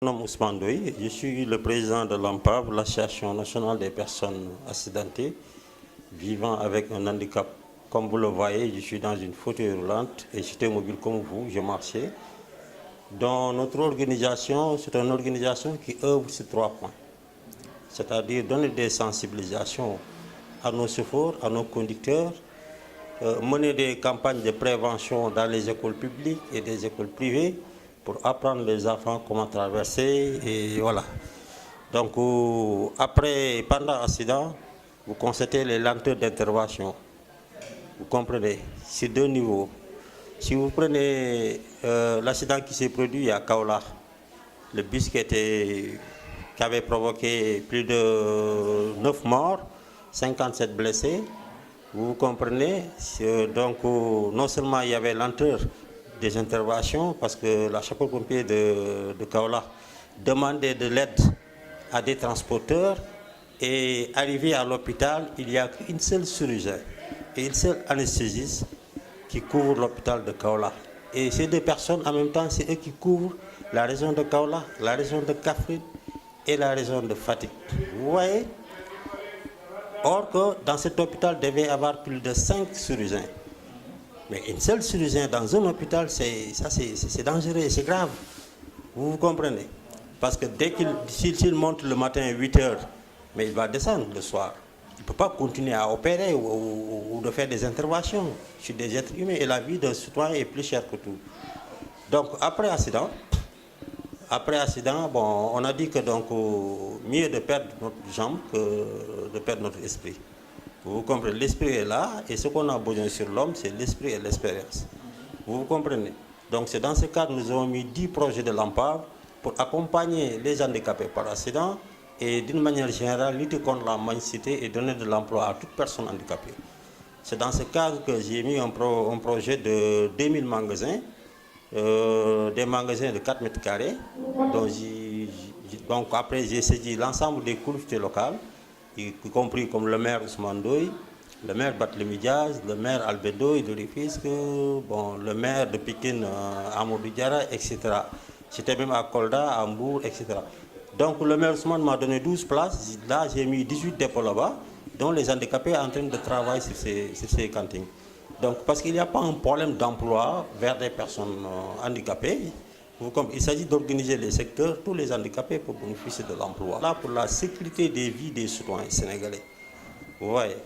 Mon nom est Ousmane Doy, je suis le président de l'AMPAV, l'Association nationale des personnes accidentées vivant avec un handicap. Comme vous le voyez, je suis dans une fauteuil roulante et j'étais mobile comme vous, je marchais. Dans notre organisation, c'est une organisation qui œuvre sur 3 points. C'est-à-dire donner des sensibilisations à nos chauffeurs, à nos conducteurs, mener des campagnes de prévention dans les écoles publiques et des écoles privées pour apprendre les enfants comment traverser et voilà. Donc pendant l'accident, vous constatez les lenteurs d'intervention. Vous comprenez, c'est 2 niveaux. Si vous prenez l'accident qui s'est produit à Kaola, le bus qui avait provoqué plus de 9 morts, 57 blessés, vous comprenez, donc non seulement il y avait lenteur des interventions, parce que la sapeur-pompier de Kaola demandait de l'aide à des transporteurs, et arrivé à l'hôpital, il n'y a qu'une seule chirurgien et une seule anesthésiste qui couvre l'hôpital de Kaola. Et ces 2 personnes, en même temps, c'est eux qui couvrent la région de Kaola, la région de Kaffrine et la région de Fatick. Vous voyez? Or que dans cet hôpital, il devait y avoir plus de 5 chirurgiens. Mais une seule chirurgien dans un hôpital, c'est dangereux, c'est grave. Vous comprenez? Parce que s'il monte le matin à 8 heures, mais il va descendre le soir. Il ne peut pas continuer à opérer ou de faire des interventions sur des êtres humains. Et la vie d'un citoyen est plus chère que tout. Donc après accident, bon, on a dit que donc mieux de perdre notre jambe que de perdre notre esprit. Vous comprenez, l'esprit est là et ce qu'on a besoin sur l'homme, c'est l'esprit et l'expérience. Vous comprenez? Donc c'est dans ce cadre que nous avons mis 10 projets de l'AMPAV pour accompagner les handicapés par accident et d'une manière générale lutter contre la mendicité et donner de l'emploi à toute personne handicapée. C'est dans ce cadre que j'ai mis un projet de 2000 magasins, des magasins de 4 mètres carrés. Donc après j'ai saisi l'ensemble des collectivités locales, y compris comme le maire Ousmane Doy, le maire Barthélémy Dias, le maire Albedo de Rufisque, bon, le maire de Pikine, Amadou Diarra, etc. J'étais même à Kolda, à Mbour, etc. Donc le maire Ousmane m'a donné 12 places. Là, j'ai mis 18 dépôts là-bas, dont les handicapés sont en train de travailler sur ces cantines. Donc parce qu'il n'y a pas un problème d'emploi vers des personnes handicapées, il s'agit d'organiser les secteurs, tous les handicapés pour bénéficier de l'emploi. Là, pour la sécurité des vies des citoyens sénégalais. Vous voyez.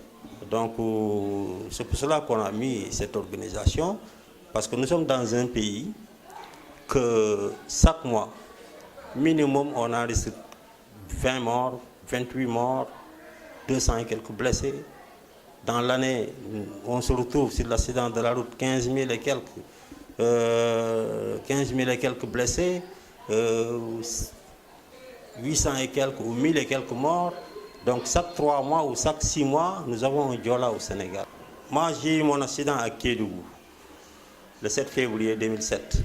Donc, c'est pour cela qu'on a mis cette organisation, parce que nous sommes dans un pays que chaque mois, minimum, on enregistre 20 morts, 28 morts, 200 et quelques blessés. Dans l'année, on se retrouve sur l'accident de la route 15 000 et quelques. 15 000 et quelques blessés, 800 et quelques ou 1000 et quelques morts. Donc chaque 3 mois ou chaque 6 mois, nous avons un Diola au Sénégal. Moi, j'ai eu mon accident à Kédougou, le 7 février 2007.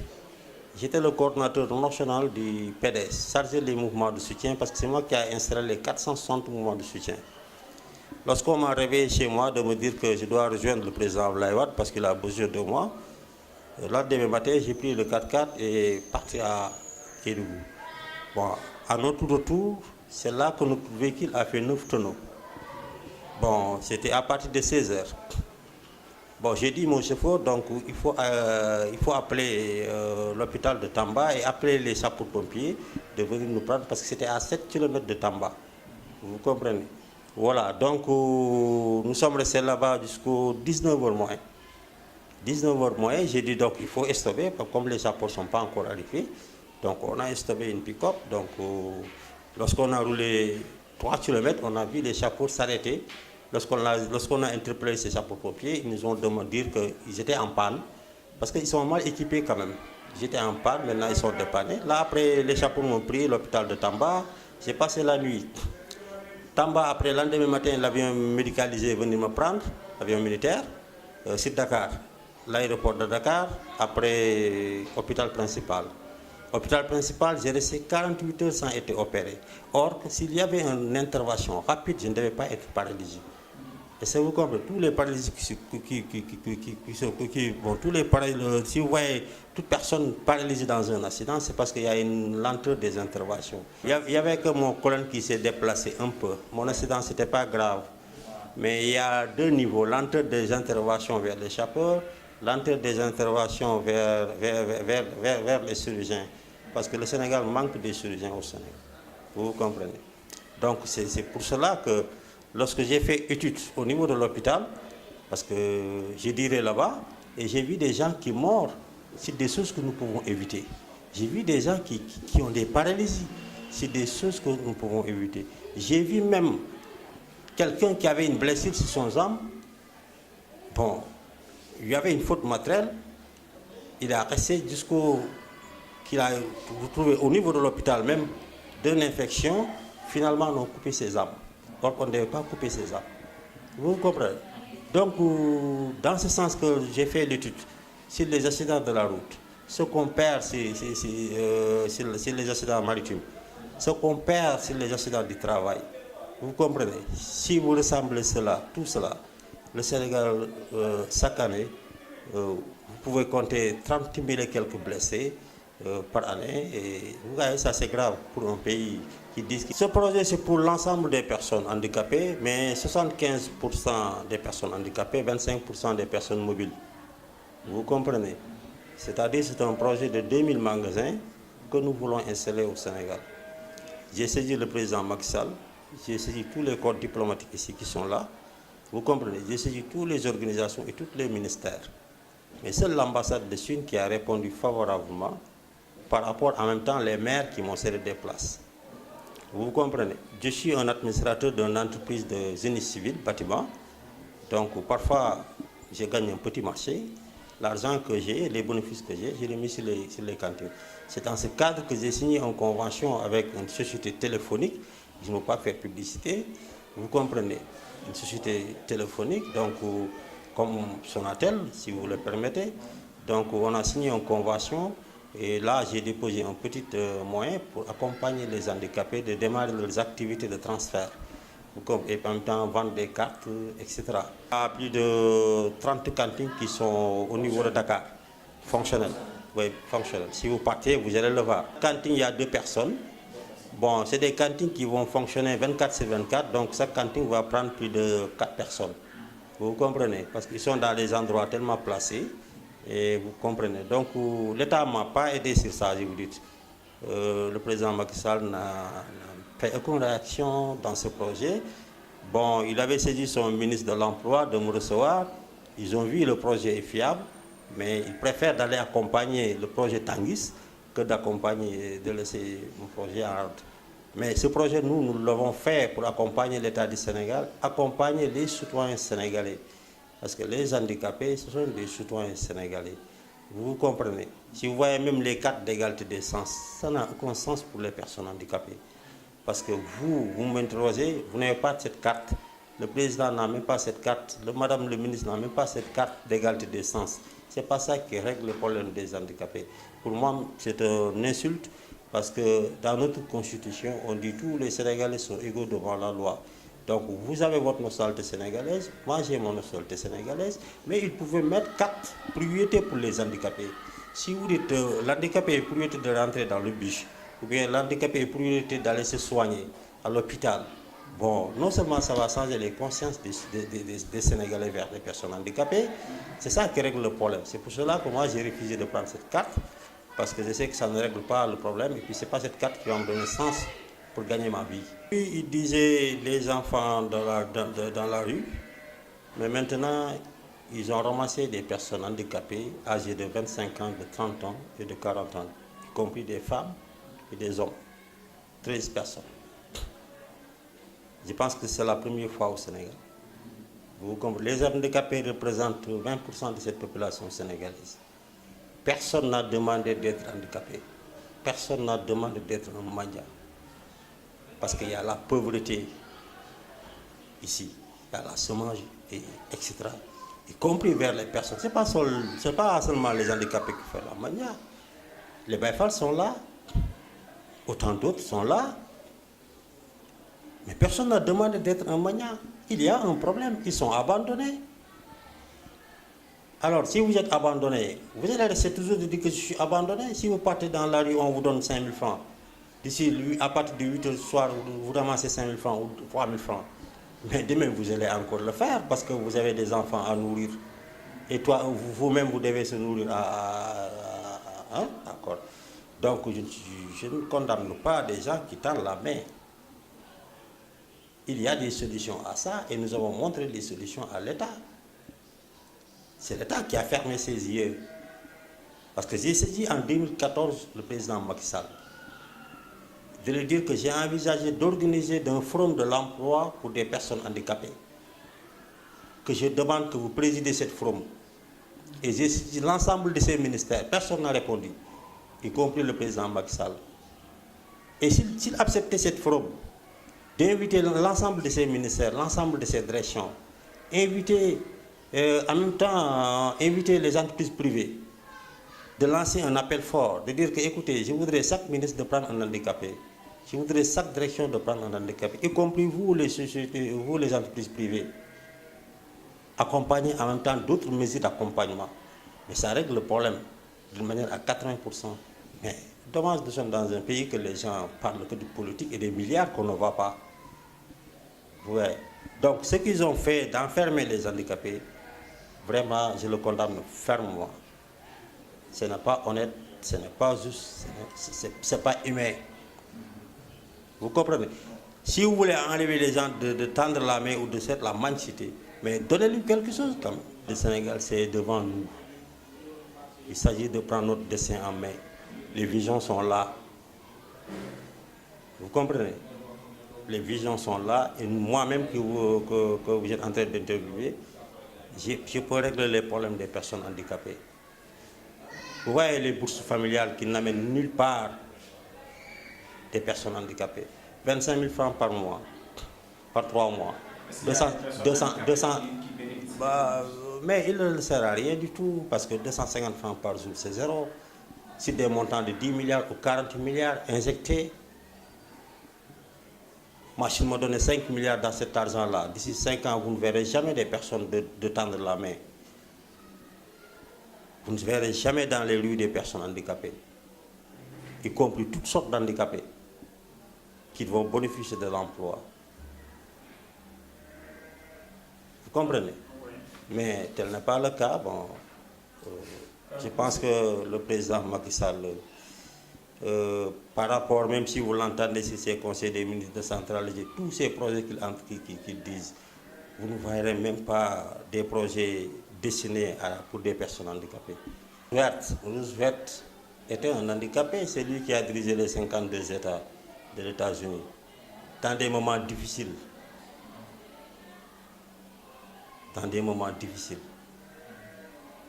J'étais le coordinateur national du PDS, chargé des mouvements de soutien, parce que c'est moi qui ai installé les 460 mouvements de soutien. Lorsqu'on m'a réveillé chez moi de me dire que je dois rejoindre le président Abdoulaye Wade parce qu'il a besoin de moi, là, demain matin, j'ai pris le 4x4 et parti à Kédougou. Bon, à notre retour, c'est là que notre véhicule a fait 9 tonneaux. Bon, c'était à partir de 16 heures. Bon, j'ai dit mon chauffeur, donc il faut appeler l'hôpital de Tamba et appeler les sapeurs-pompiers de venir nous prendre parce que c'était à 7 km de Tamba. Vous comprenez? Voilà, donc nous sommes restés là-bas jusqu'au 19h moins. 19h moins, j'ai dit donc il faut stopper, comme les sapeurs ne sont pas encore arrivés. Donc on a stoppé une pick-up. Donc lorsqu'on a roulé 3 km, on a vu les sapeurs s'arrêter. Lorsqu'on a interpellé ces sapeurs-pompiers, ils nous ont demandé qu'ils étaient en panne, parce qu'ils sont mal équipés quand même. Ils étaient en panne, maintenant ils sont dépannés. Là après, les sapeurs m'ont pris l'hôpital de Tamba, j'ai passé la nuit. Tamba, après, le lendemain matin, l'avion médicalisé est venu me prendre, l'avion militaire, sur Dakar. L'aéroport de Dakar, après hôpital principal. Hôpital principal, j'ai resté 48 heures sans être opéré. Or, s'il y avait une intervention rapide, je ne devais pas être paralysé. Et ça vous comprenez, tous les paralysies tous les paralysies, si vous voyez toute personne paralysée dans un accident, c'est parce qu'il y a une lenteur des interventions. Il y avait que mon colonne qui s'est déplacé un peu. Mon accident, ce n'était pas grave. Mais il y a deux niveaux, lenteur des interventions vers les chapeaux, lenteur des interventions vers les chirurgiens. Parce que le Sénégal manque de chirurgiens au Sénégal. Vous comprenez? Donc c'est pour cela que lorsque j'ai fait études au niveau de l'hôpital, parce que je dirais là-bas, et j'ai vu des gens qui meurent, c'est des choses que nous pouvons éviter. J'ai vu des gens qui ont des paralysies, c'est des choses que nous pouvons éviter. J'ai vu même quelqu'un qui avait une blessure sur son jambe, bon, il y avait une faute matérielle, il a resté jusqu'au qu'il a retrouvé au niveau de l'hôpital même d'une infection, finalement on a coupé ses jambes. Donc on ne devait pas couper ses jambes. Vous comprenez? Donc dans ce sens que j'ai fait l'étude sur les accidents de la route, ce qu'on perd sur les accidents maritimes, ce qu'on perd sur les accidents du travail. Vous comprenez? Si vous ressemblez tout cela, le Sénégal, chaque année, vous pouvez compter 30 000 et quelques blessés par année. Et vous voyez, ça c'est grave pour un pays qui dit que... Ce projet c'est pour l'ensemble des personnes handicapées, mais 75% des personnes handicapées, 25% des personnes mobiles. Vous comprenez? C'est-à-dire c'est un projet de 2000 magasins que nous voulons installer au Sénégal. J'ai saisi le président Macky Sall, j'ai saisi tous les corps diplomatiques ici qui sont là. Vous comprenez? J'ai saisi toutes les organisations et tous les ministères. Mais seule l'ambassade de Chine qui a répondu favorablement par rapport en même temps les maires qui m'ont cédé des places. Vous comprenez? Je suis un administrateur d'une entreprise de génie civil, bâtiment. Donc parfois, je gagne un petit marché. L'argent que j'ai, les bénéfices que j'ai, je les mets sur les cantines. C'est dans ce cadre que j'ai signé une convention avec une société téléphonique. Je ne veux pas faire publicité. Vous comprenez? Une société téléphonique, donc comme Sonatel, si vous le permettez. Donc on a signé une convention et là j'ai déposé un petit moyen pour accompagner les handicapés de démarrer leurs activités de transfert. Et en même temps vendre des cartes, etc. Il y a plus de 30 cantines qui sont au niveau de Dakar, fonctionnelles. Oui, fonctionnelles. Si vous partez, vous allez le voir. Cantine, il y a 2 personnes. Bon, c'est des cantines qui vont fonctionner 24/24, donc chaque cantine va prendre plus de 4 personnes. Vous comprenez? Parce qu'ils sont dans des endroits tellement placés, et vous comprenez. Donc l'État ne m'a pas aidé sur ça, je vous dis. Le président Macky Sall n'a fait aucune réaction dans ce projet. Bon, il avait saisi son ministre de l'Emploi de me recevoir. Ils ont vu le projet est fiable, mais ils préfèrent d'aller accompagner le projet Tanguis que d'accompagner, de laisser mon projet en ordre. Mais ce projet, nous l'avons fait pour accompagner l'État du Sénégal, accompagner les citoyens sénégalais. Parce que les handicapés, ce sont des citoyens sénégalais. Vous comprenez? Si vous voyez même les cartes d'égalité des sens, ça n'a aucun sens pour les personnes handicapées. Parce que vous m'interrogez, vous n'avez pas cette carte. Le président n'a même pas cette carte. Madame le ministre n'a même pas cette carte d'égalité des sens. Ce n'est pas ça qui règle le problème des handicapés. Pour moi, c'est une insulte parce que dans notre constitution, on dit que tous les Sénégalais sont égaux devant la loi. Donc vous avez votre nationalité sénégalaise, moi j'ai mon nationalité sénégalaise, mais ils pouvaient mettre 4 priorités pour les handicapés. Si vous dites l'handicapé est priorité de rentrer dans le bus, ou bien l'handicapé est priorité d'aller se soigner à l'hôpital, bon, non seulement ça va changer les consciences des Sénégalais vers les personnes handicapées, c'est ça qui règle le problème. C'est pour cela que moi j'ai refusé de prendre cette carte, parce que je sais que ça ne règle pas le problème, et puis ce n'est pas cette carte qui va me donner sens pour gagner ma vie. Puis il disait les enfants dans la rue, mais maintenant ils ont ramassé des personnes handicapées âgées de 25 ans, de 30 ans et de 40 ans, y compris des femmes et des hommes. 13 personnes. Je pense que c'est la première fois au Sénégal. Vous comprenez? Les handicapés représentent 20% de cette population sénégalaise. Personne n'a demandé d'être handicapé. Personne n'a demandé d'être un mandia. Parce qu'il y a la pauvreté ici, il y a la chômage, etc. Y compris vers les personnes. Ce n'est pas seulement les handicapés qui font la mania. Les Baïfals sont là, autant d'autres sont là. Mais personne n'a demandé d'être un mania. il y a un problème, ils sont abandonnés. Alors, si vous êtes abandonné, vous allez rester toujours de dire que je suis abandonné. Si vous partez dans la rue, on vous donne 5 000 francs. D'ici, à partir de 8 heures du soir, vous ramassez 5 000 francs ou 3 000 francs. Mais demain, vous allez encore le faire parce que vous avez des enfants à nourrir. Et toi, vous-même, vous devez se nourrir hein? D'accord. Donc, je ne condamne pas des gens qui tendent la main. Il y a des solutions à ça et nous avons montré des solutions à l'État. C'est l'État qui a fermé ses yeux. Parce que j'ai saisi en 2014 le président Macky Sall de lui dire que j'ai envisagé d'organiser un forum de l'emploi pour des personnes handicapées. Que je demande que vous présidez cette forum. Et j'ai saisi l'ensemble de ces ministères. Personne n'a répondu, y compris le président Macky Sall. Et s'il acceptait cette forum, d'inviter l'ensemble de ces ministères, l'ensemble de ces directions, inviter en même temps inviter les entreprises privées, de lancer un appel fort, de dire que écoutez, je voudrais chaque ministre de prendre un handicapé, je voudrais chaque direction de prendre un handicapé, y compris vous les sociétés, vous les entreprises privées, accompagner en même temps d'autres mesures d'accompagnement. Mais ça règle le problème d'une manière à 80%. Mais dommage, nous sommes dans un pays que les gens parlent que de politique et des milliards qu'on ne voit pas. Ouais. Donc ce qu'ils ont fait d'enfermer les handicapés, vraiment, je le condamne fermement. Ce n'est pas honnête, ce n'est pas juste, ce n'est pas humain. Vous comprenez? Si vous voulez enlever les gens de tendre la main ou de faire la mancité, mais donnez-lui quelque chose quand même. Le Sénégal, c'est devant nous. Il s'agit de prendre notre destin en main. Les visions sont là. Vous comprenez? Les visions sont là. Et moi-même que vous êtes en train d'interviewer, je peux régler les problèmes des personnes handicapées. Vous voyez les bourses familiales qui n'amènent nulle part des personnes handicapées. 25 000 francs par mois, par 3 mois. 200. Mais il ne sert à rien du tout parce que 250 francs par jour, c'est zéro. C'est des montants de 10 milliards ou 40 milliards injectés. Moi, je me donne 5 milliards dans cet argent-là. D'ici 5 ans, vous ne verrez jamais des personnes de tendre la main. Vous ne verrez jamais dans les rues des personnes handicapées, y compris toutes sortes d'handicapés, qui vont bénéficier de l'emploi. Vous comprenez? Mais tel n'est pas le cas. Bon, je pense que le président Macky Sall, par rapport, même si vous l'entendez sur ces conseils des ministres de centraliser tous ces projets qu'ils disent, vous ne verrez même pas des projets destinés pour des personnes handicapées. Roosevelt était un handicapé, c'est lui qui a dirigé les 52 États de l'États-Unis dans des moments difficiles. Dans des moments difficiles.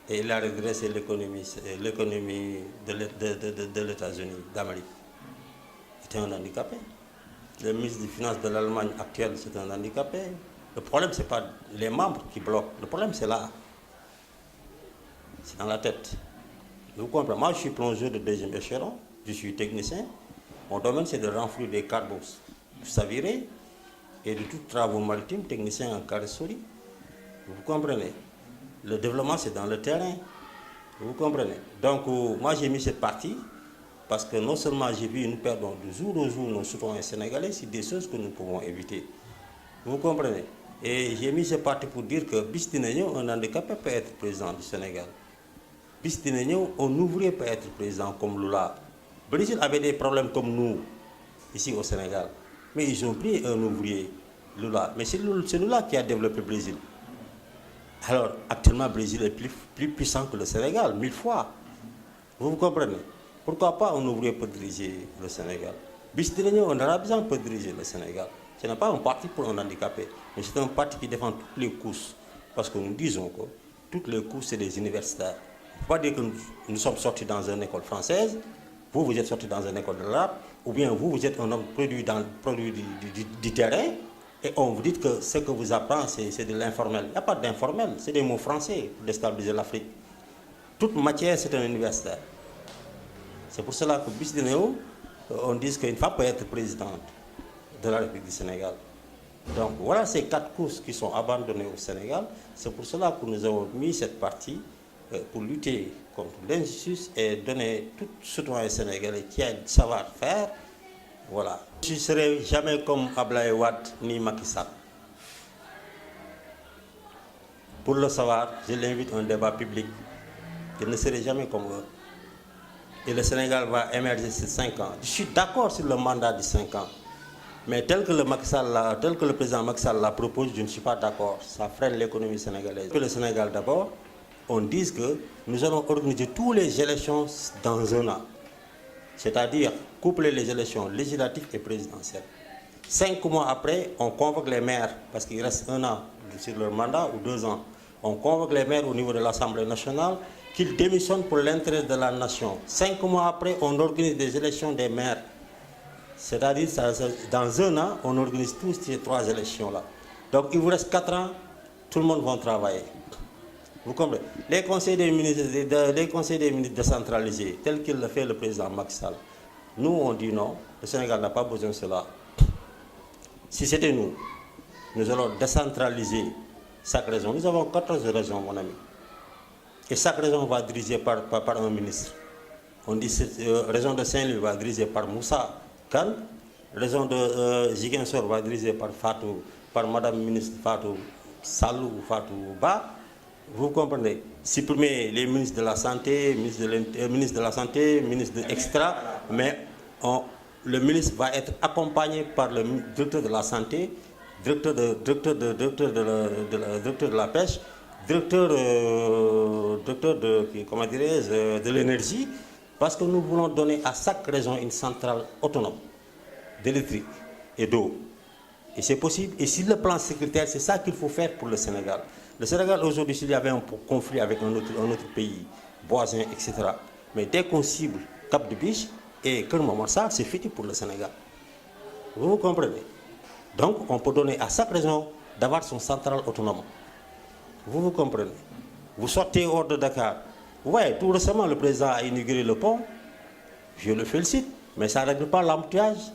Et il a redressé l'économie de l'États-Unis, d'Amérique. C'était un handicapé. Le ministre des Finances de l'Allemagne actuel, c'est un handicapé. Le problème, ce n'est pas les membres qui bloquent. Le problème, c'est là. C'est dans la tête. Vous comprenez? Moi, je suis plongeur de deuxième échelon. Je suis technicien. Mon domaine, c'est de renflouer des cargos savirés et de tous travaux maritimes, technicien en carrosserie. Vous comprenez? Le développement, c'est dans le terrain. Vous comprenez? Donc, moi, j'ai mis cette partie parce que non seulement j'ai vu nous perdons de jour au jour nos citoyens sénégalais, c'est des choses que nous pouvons éviter. Vous comprenez? Et j'ai mis cette partie pour dire que Bistinegno, un handicapé, peut être président du Sénégal. Bistinegno, un ouvrier peut être président comme Lula. Le Brésil avait des problèmes comme nous, ici au Sénégal. Mais ils ont pris un ouvrier, Lula. Mais c'est Lula qui a développé le Brésil. Alors, actuellement, le Brésil est plus puissant que le Sénégal, 1000 fois. Vous comprenez? Pourquoi pas un ouvrier peut diriger le Sénégal? Bistinegno, un Arabisant peut diriger le Sénégal. Ce n'est pas un parti pour un handicapé, mais c'est un parti qui défend toutes les couches. Parce que nous disons que toutes les couches, c'est des universitaires. Il ne faut pas dire que nous sommes sortis dans une école française, vous êtes sortis dans une école de l'arabe, ou bien vous êtes un homme produit du terrain, et on vous dit que ce que vous apprenez, c'est de l'informel. Il n'y a pas d'informel, c'est des mots français pour déstabiliser l'Afrique. Toute matière, c'est un universitaire. C'est pour cela que Bistinegno, on dit qu'une femme peut être présidente de la République du Sénégal. Donc voilà ces 4 courses qui sont abandonnées au Sénégal. C'est pour cela que nous avons mis cette partie pour lutter contre l'injustice et donner tout citoyen sénégalais qui a du savoir-faire. Voilà. Je ne serai jamais comme Abdoulaye Wade ni Macky Sall. Pour le savoir, je l'invite à un débat public. Je ne serai jamais comme eux. Et le Sénégal va émerger ces 5 ans. Je suis d'accord sur le mandat de 5 ans. Mais tel que le président Macky Sall l'a proposé, je ne suis pas d'accord. Ça freine l'économie sénégalaise. Que le Sénégal d'abord, on dise que nous allons organiser toutes les élections dans un an. C'est-à-dire coupler les élections législatives et présidentielles. 5 mois après, on convoque les maires, parce qu'il reste 1 an sur leur mandat ou 2 ans. On convoque les maires au niveau de l'Assemblée nationale, qu'ils démissionnent pour l'intérêt de la nation. 5 mois après, on organise des élections des maires. C'est-à-dire, dans 1 an, on organise tous ces 3 élections-là. Donc, il vous reste 4 ans, tout le monde va travailler. Vous comprenez? Les conseils des ministres décentralisés, tels qu'il le fait le président Macky Sall, nous, on dit non, le Sénégal n'a pas besoin de cela. Si c'était nous, nous allons décentraliser chaque région. Nous avons 14 régions, mon ami. Et chaque région va dirigée par un ministre. On dit que la région de Saint-Louis va dirigée par Moussa Khan, la région de Ziguinchor va dirigée par Madame ministre Fatou Salou ou Fatou Ba. Vous comprenez? Supprimer les ministres de la Santé, ministre de la Santé, ministre etc. Mais le ministre va être accompagné par le directeur de la Santé, directeur de la pêche, directeur de l'énergie, parce que nous voulons donner à chaque région une centrale autonome d'électrique et d'eau. Et c'est possible. Et sur le plan sécuritaire, c'est ça qu'il faut faire pour le Sénégal. Le Sénégal, aujourd'hui, s'il y avait un conflit avec un autre pays, voisin, etc. Mais dès qu'on cible Cap de Biche et Kermamassa, c'est fini pour le Sénégal. Vous comprenez? Donc, on peut donner à chaque région d'avoir son centrale autonome. Vous comprenez? Vous sortez hors de Dakar. Vous voyez, tout récemment, le président a inauguré le pont. Je le félicite, mais ça ne règle pas l'embouteillage.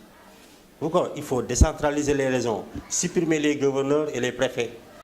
Il faut décentraliser les régions, supprimer les gouverneurs et les préfets.